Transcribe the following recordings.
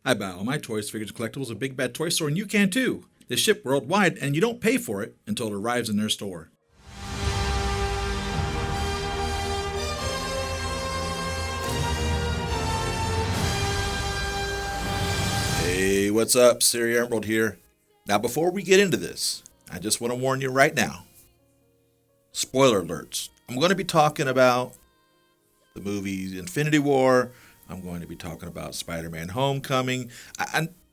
I buy all my toys, figures, and collectibles at Big Bad Toy Store, and you can too. They ship worldwide, and you don't pay for it until it arrives in their store. Hey, what's up? Siri Emerald here. Now, before we get into this, I just want to warn you right now. Spoiler alerts. I'm going to be talking about the movie Infinity War. I'm going to be talking about Spider-Man Homecoming.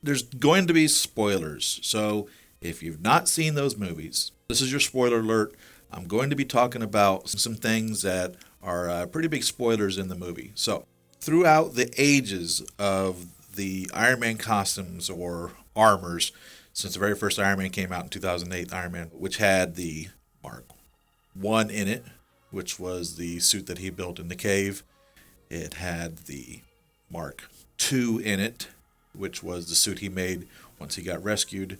There's going to be spoilers. So if you've not seen those movies, this is your spoiler alert. I'm going to be talking about some things that are pretty big spoilers in the movie. So throughout the ages of the Iron Man costumes or armors, since the very first Iron Man came out in 2008, Iron Man, which had the Mark I in it, which was the suit that he built in the cave. It had the Mark II in it, which was the suit he made once he got rescued.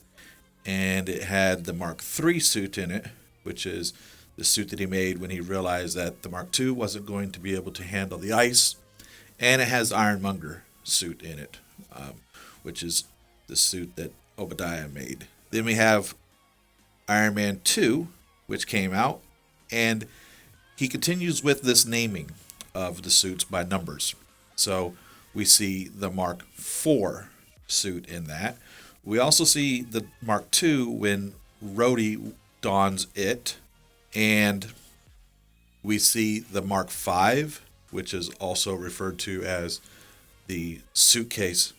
And it had the Mark III suit in it, which is the suit that he made when he realized that the Mark II wasn't going to be able to handle the ice. And it has Ironmonger suit in it, which is the suit that Obadiah made. Then we have Iron Man 2, which came out, and he continues with this naming of the suits by numbers. So we see the Mark IV suit in that. We also see the Mark II when Rhodey dons it, and we see the Mark V, which is also referred to as the suitcase,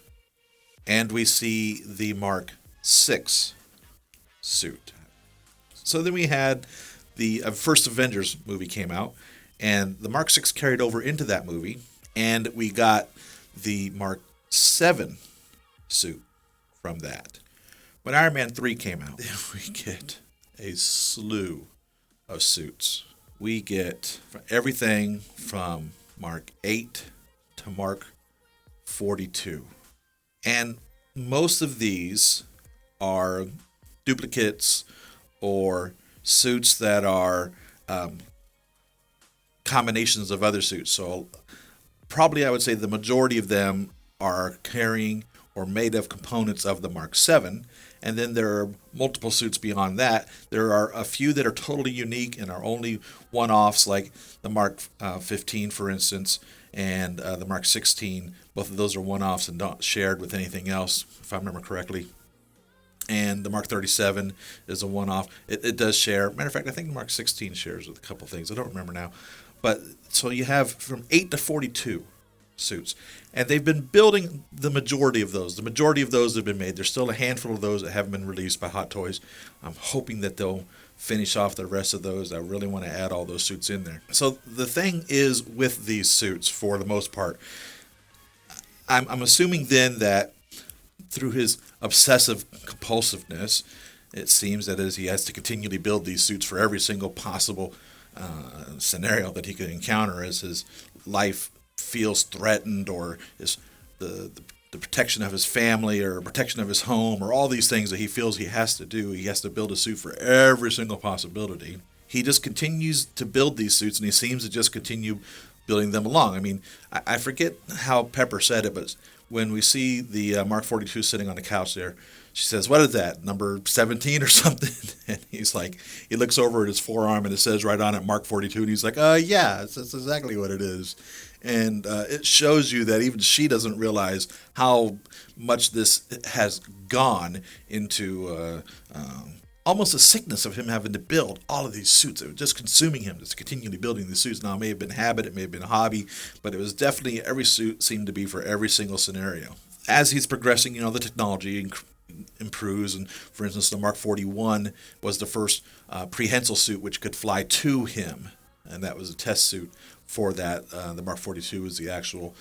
and we see the Mark VI suit. So then we had the first Avengers movie came out, and the Mark VI carried over into that movie, and we got the Mark VII suit from that. When Iron Man 3 came out, we get a slew of suits. We get everything from Mark 8 to Mark 42. And most of these are duplicates or suits that are combinations of other suits. So probably I would say the majority of them are carrying or made of components of the Mark VII. And then there are multiple suits beyond that. There are a few that are totally unique and are only one-offs, like the Mark 15, for instance, and the Mark 16. Both of those are one-offs and not shared with anything else, if I remember correctly. And the Mark 37 is a one-off. It does share. Matter of fact, I think the Mark 16 shares with a couple things. I don't remember now. But so you have from 8 to 42 suits. And they've been building the majority of those. The majority of those have been made. There's still a handful of those that haven't been released by Hot Toys. I'm hoping that they'll finish off the rest of those. I really want to add all those suits in there. So the thing is with these suits, for the most part, I'm assuming then that through his obsessive compulsiveness, it seems that as he has to continually build these suits for every single possible scenario that he could encounter as his life feels threatened, or is the protection of his family or protection of his home, or all these things that he feels he has to do. He has to build a suit for every single possibility. He just continues to build these suits, and he seems to just continue building them along. I mean, I forget how Pepper said it, but when we see the Mark 42 sitting on the couch there, she says, "What is that, number 17 or something?" And he's like, he looks over at his forearm and it says right on it, Mark 42. And he's like, yeah, that's exactly what it is. And it shows you that even she doesn't realize how much this has gone into almost a sickness of him having to build all of these suits. It was just consuming him, just continually building these suits. Now, it may have been habit, it may have been a hobby, but it was definitely, every suit seemed to be for every single scenario. As he's progressing, the technology improves, and for instance, the Mark 41 was the first prehensile suit which could fly to him, and that was a test suit for that. The Mark 42 was the actual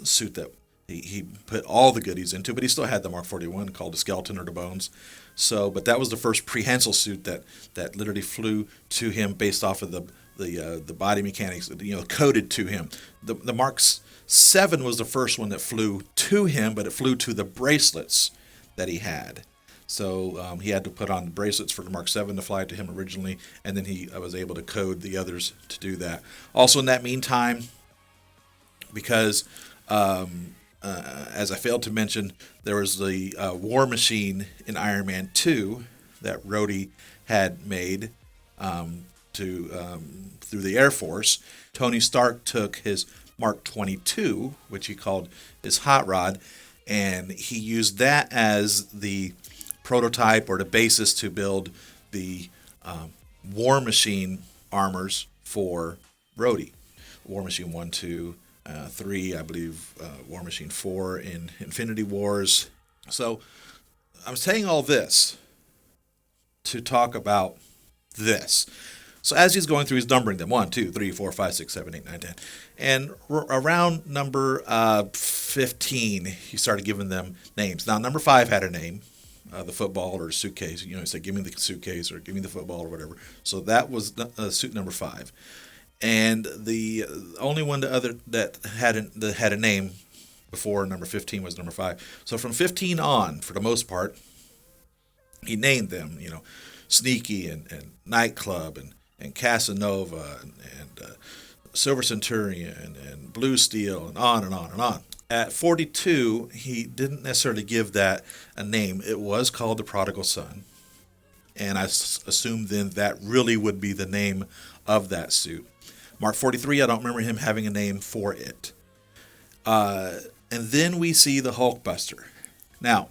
suit that he put all the goodies into, but he still had the Mark 41 called the skeleton or the bones. So, but that was the first prehensile suit that literally flew to him based off of the body mechanics, coded to him. The Mark 7 was the first one that flew to him, but it flew to the bracelets that he had. So he had to put on the bracelets for the Mark 7 to fly to him originally, and then he was able to code the others to do that. Also in that meantime, because as I failed to mention, there was the War Machine in Iron Man 2 that Rhodey had made through the Air Force. Tony Stark took his Mark 22, which he called his hot rod, and he used that as the prototype or the basis to build the War Machine armors for Rhodey. War Machine 1, 2, 3, I believe War Machine 4 in Infinity Wars. So I'm saying all this to talk about this. So as he's going through, he's numbering them 1, 2, 3, 4, 5, 6, 7, 8, 9, 10. And around number 15, he started giving them names. Now, number 5 had a name, the football or suitcase. You know, he said, give me the suitcase or give me the football or whatever. So that was suit number 5. And the only one that had a name before number 15 was number 5. So from 15 on, for the most part, he named them, you know, Sneaky and Nightclub and Casanova and Silver Centurion and Blue Steel and on and on and on. At 42, he didn't necessarily give that a name. It was called the Prodigal Son. And I assumed then that really would be the name of that suit. Mark 43, I don't remember him having a name for it. And then we see the Hulkbuster. Now,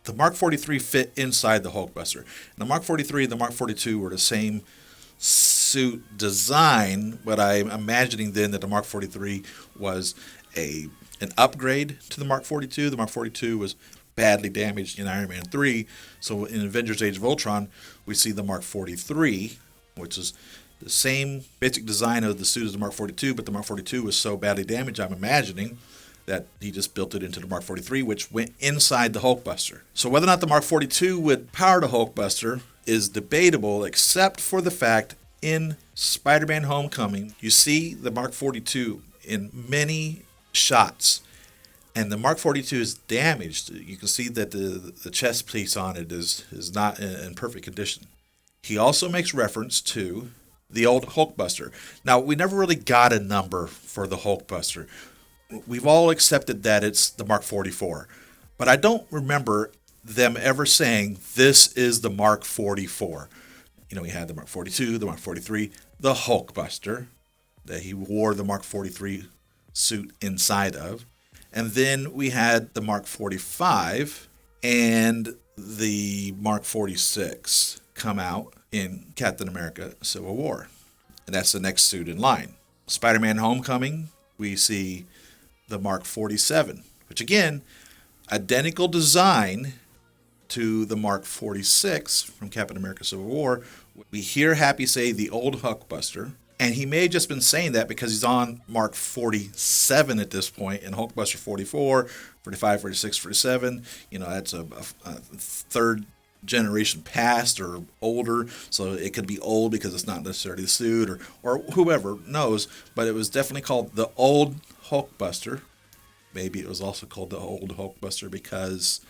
the Mark 43 fit inside the Hulkbuster. And the Mark 43 and the Mark 42 were the same suit design, but I'm imagining then that the Mark 43 was an upgrade to the Mark 42. The Mark 42 was badly damaged in Iron Man 3. So in Avengers Age of Ultron, we see the Mark 43, which is the same basic design of the suit as the Mark 42, but the Mark 42 was so badly damaged, I'm imagining, that he just built it into the Mark 43, which went inside the Hulkbuster. So whether or not the Mark 42 would power the Hulkbuster is debatable, except for the fact in Spider-Man Homecoming, you see the Mark 42 in many shots, and the Mark 42 is damaged. You can see that the chest piece on it is not in perfect condition. He also makes reference to the old Hulkbuster. Now, we never really got a number for the Hulkbuster. We've all accepted that it's the Mark 44, but I don't remember them ever saying this is the Mark 44. You know, we had the Mark 42, the Mark 43, the Hulkbuster that he wore the Mark 43 suit inside of, and then we had the Mark 45 and the Mark 46 come out in Captain America Civil War, and that's the next suit in line. Spider-Man Homecoming, we see the Mark 47, which again, identical design to the Mark 46 from Captain America Civil War. We hear Happy say the old Hulkbuster, and he may have just been saying that because he's on Mark 47 at this point, and Hulkbuster 44, 45, 46, 47, you know, that's a third generation past or older, so it could be old because it's not necessarily the suit or whoever knows, but it was definitely called the old Hulkbuster. Maybe it was also called the old Hulkbuster because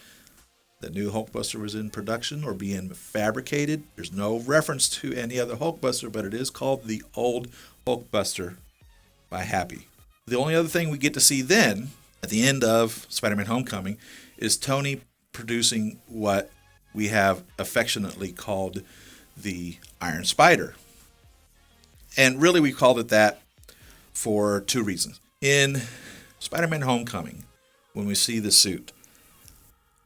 the new Hulkbuster was in production or being fabricated. There's no reference to any other Hulkbuster, but it is called the old Hulkbuster by Happy. The only other thing we get to see then, at the end of Spider-Man Homecoming, is Tony producing what we have affectionately called the Iron Spider. And really we called it that for two reasons. In Spider-Man Homecoming, when we see the suit,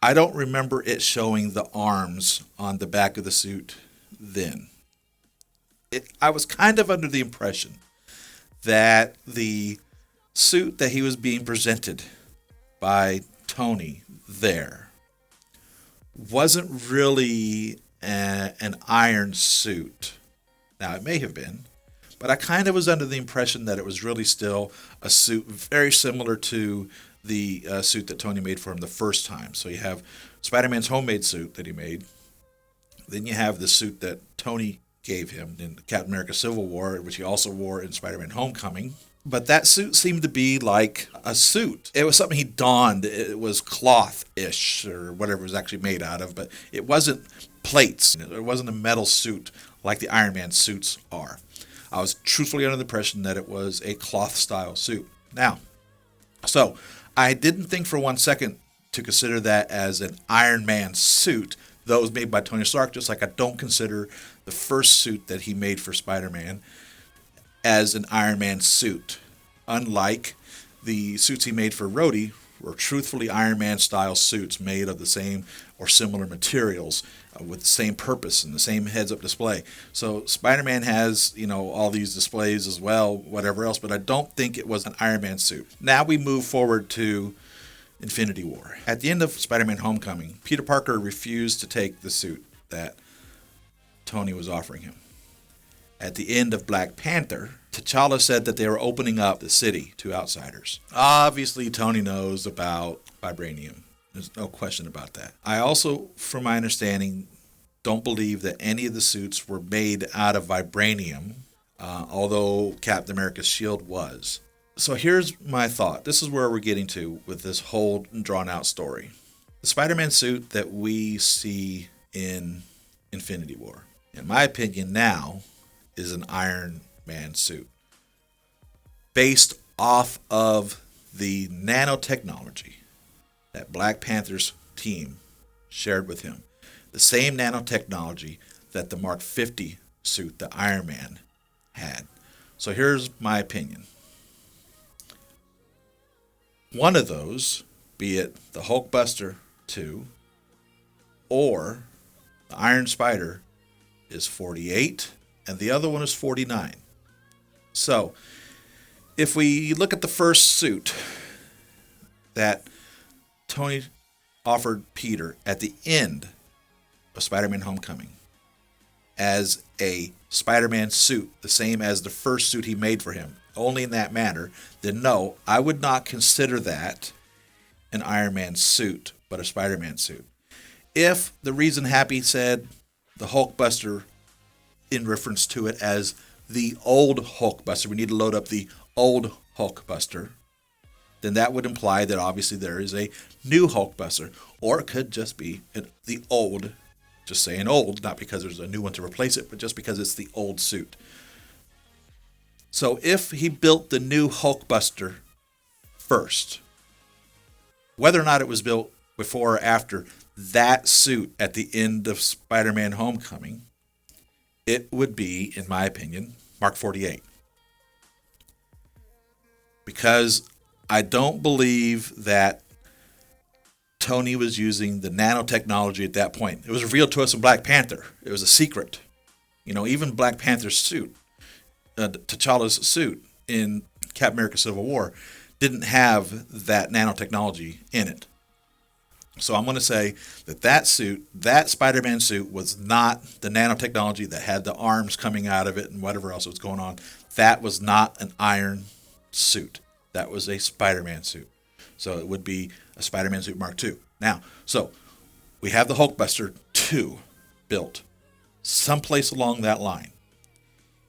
I don't remember it showing the arms on the back of the suit then. I was kind of under the impression that the suit that he was being presented by Tony there wasn't really an iron suit. Now, it may have been, but I kind of was under the impression that it was really still a suit very similar to the suit that Tony made for him the first time. So you have Spider-Man's homemade suit that he made. Then you have the suit that Tony gave him in Captain America Civil War, which he also wore in Spider-Man Homecoming. But that suit seemed to be like a suit. It was something he donned. It was cloth-ish or whatever it was actually made out of, but it wasn't plates. It wasn't a metal suit like the Iron Man suits are. I was truthfully under the impression that it was a cloth-style suit. Now, so I didn't think for 1 second to consider that as an Iron Man suit, though it was made by Tony Stark, just like I don't consider the first suit that he made for Spider-Man as an Iron Man suit. Unlike the suits he made for Rhodey, were truthfully Iron Man style suits made of the same or similar materials with the same purpose and the same heads-up display. So Spider-Man has, all these displays as well, whatever else, but I don't think it was an Iron Man suit. Now we move forward to Infinity War. At the end of Spider-Man Homecoming, Peter Parker refused to take the suit that Tony was offering him. At the end of Black Panther, T'Challa said that they were opening up the city to outsiders. Obviously, Tony knows about vibranium. There's no question about that. I also, from my understanding, don't believe that any of the suits were made out of vibranium, although Captain America's shield was. So here's my thought. This is where we're getting to with this whole drawn-out story. The Spider-Man suit that we see in Infinity War, in my opinion now, is an Iron Man suit based off of the nanotechnology that Black Panther's team shared with him. The same nanotechnology that the Mark 50 suit, the Iron Man, had. So here's my opinion. One of those, be it the Hulkbuster 2 or the Iron Spider, is 48 and the other one is 49. So if we look at the first suit that Tony offered Peter at the end of Spider-Man Homecoming as a Spider-Man suit, the same as the first suit he made for him, only in that manner, then no, I would not consider that an Iron Man suit, but a Spider-Man suit. If the reason Happy said the Hulkbuster in reference to it as the old Hulkbuster, we need to load up the old Hulkbuster, then that would imply that obviously there is a new Hulkbuster, or it could just be the old, just saying old, not because there's a new one to replace it, but just because it's the old suit. So if he built the new Hulkbuster first, whether or not it was built before or after that suit at the end of Spider-Man Homecoming, it would be, in my opinion, Mark 48. Because I don't believe that Tony was using the nanotechnology at that point. It was revealed to us in Black Panther. It was a secret. Even Black Panther's suit, T'Challa's suit in Captain America Civil War, didn't have that nanotechnology in it. So I'm going to say that suit, that Spider-Man suit, was not the nanotechnology that had the arms coming out of it and whatever else was going on. That was not an iron suit. That was a Spider-Man suit. So it would be a Spider-Man suit Mark II. Now, so we have the Hulkbuster 2 built someplace along that line,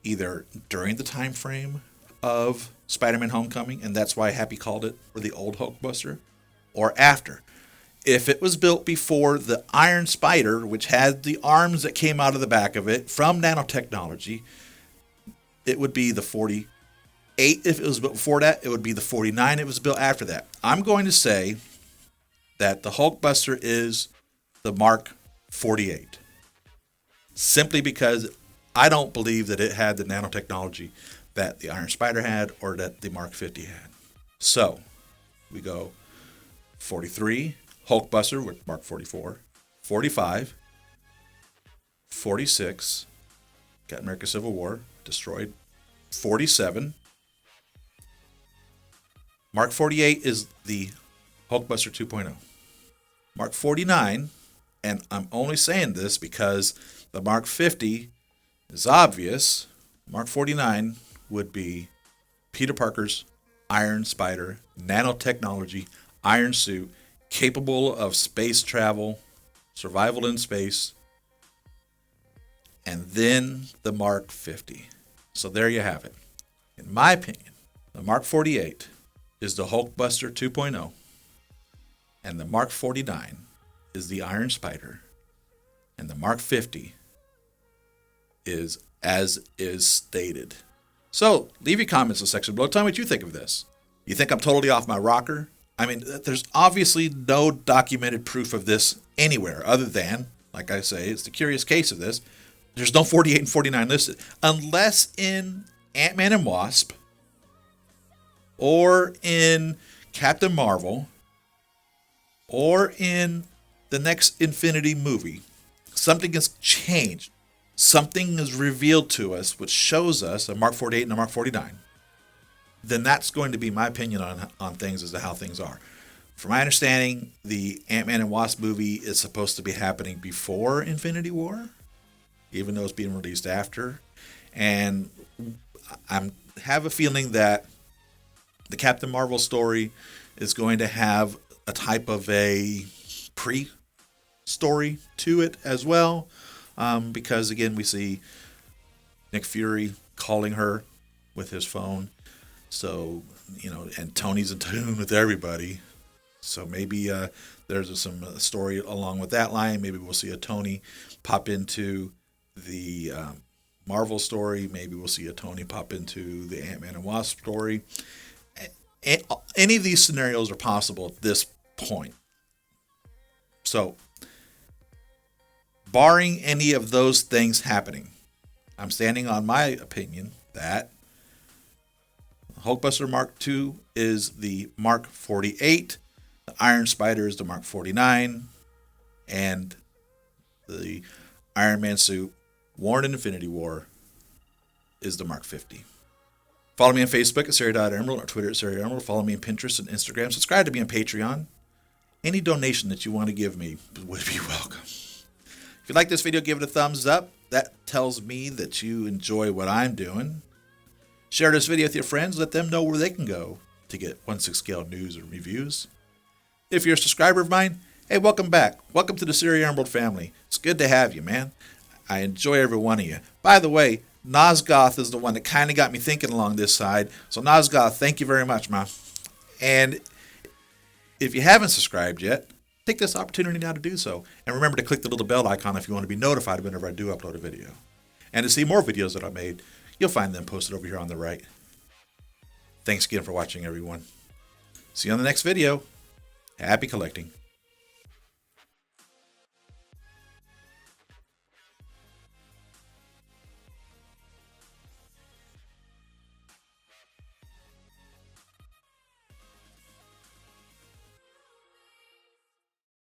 either during the time frame of Spider-Man Homecoming, and that's why Happy called it for the old Hulkbuster, or after. If it was built before the Iron Spider, which had the arms that came out of the back of it from nanotechnology, it would be the 48. If it was built before that, it would be the 49 if it was built after that. I'm going to say that the Hulkbuster is the Mark 48. Simply because I don't believe that it had the nanotechnology that the Iron Spider had or that the Mark 50 had. So, we go 43, Hulkbuster with Mark 44, 45, 46, Captain America Civil War, destroyed, 47. Mark 48 is the Hulkbuster 2.0. Mark 49, and I'm only saying this because the Mark 50 is obvious, Mark 49 would be Peter Parker's Iron Spider, nanotechnology, iron suit, capable of space travel, survival in space, and then the Mark 50. So there you have it. In my opinion, the Mark 48 is the Hulkbuster 2.0, and the Mark 49 is the Iron Spider, and the Mark 50 is as is stated. So leave your comments in the section below. Tell me what you think of this. You think I'm totally off my rocker? I mean, there's obviously no documented proof of this anywhere other than, like I say, it's the curious case of this. There's no 48 and 49 listed. Unless in Ant-Man and Wasp or in Captain Marvel or in the next Infinity movie, something has changed. Something is revealed to us which shows us a Mark 48 and a Mark 49. Then that's going to be my opinion on things as to how things are. From my understanding, the Ant-Man and Wasp movie is supposed to be happening before Infinity War, even though it's being released after. And I have a feeling that the Captain Marvel story is going to have a type of a pre-story to it as well. Because, again, we see Nick Fury calling her with his phone. So, and Tony's in tune with everybody. So maybe there's some story along with that line. Maybe we'll see a Tony pop into the Marvel story. Maybe we'll see a Tony pop into the Ant-Man and Wasp story. Any of these scenarios are possible at this point. So, barring any of those things happening, I'm standing on my opinion that Hulkbuster Mark II is the Mark 48, the Iron Spider is the Mark 49, and the Iron Man suit worn in Infinity War is the Mark 50. Follow me on Facebook at Siri.Emerald or Twitter at Siri Emerald. Follow me on Pinterest and Instagram. Subscribe to me on Patreon. Any donation that you want to give me would be welcome. If you like this video, give it a thumbs up. That tells me that you enjoy what I'm doing. Share this video with your friends. Let them know where they can go to get 1/6 scale news and reviews. If you're a subscriber of mine, hey, welcome back. Welcome to the Siri Emerald family. It's good to have you, man. I enjoy every one of you. By the way, Nosgoth is the one that kind of got me thinking along this side. So Nosgoth, thank you very much, man. And if you haven't subscribed yet, take this opportunity now to do so. And remember to click the little bell icon if you want to be notified whenever I do upload a video. And to see more videos that I made, you'll find them posted over here on the right. Thanks again for watching, everyone. See you on the next video. Happy collecting.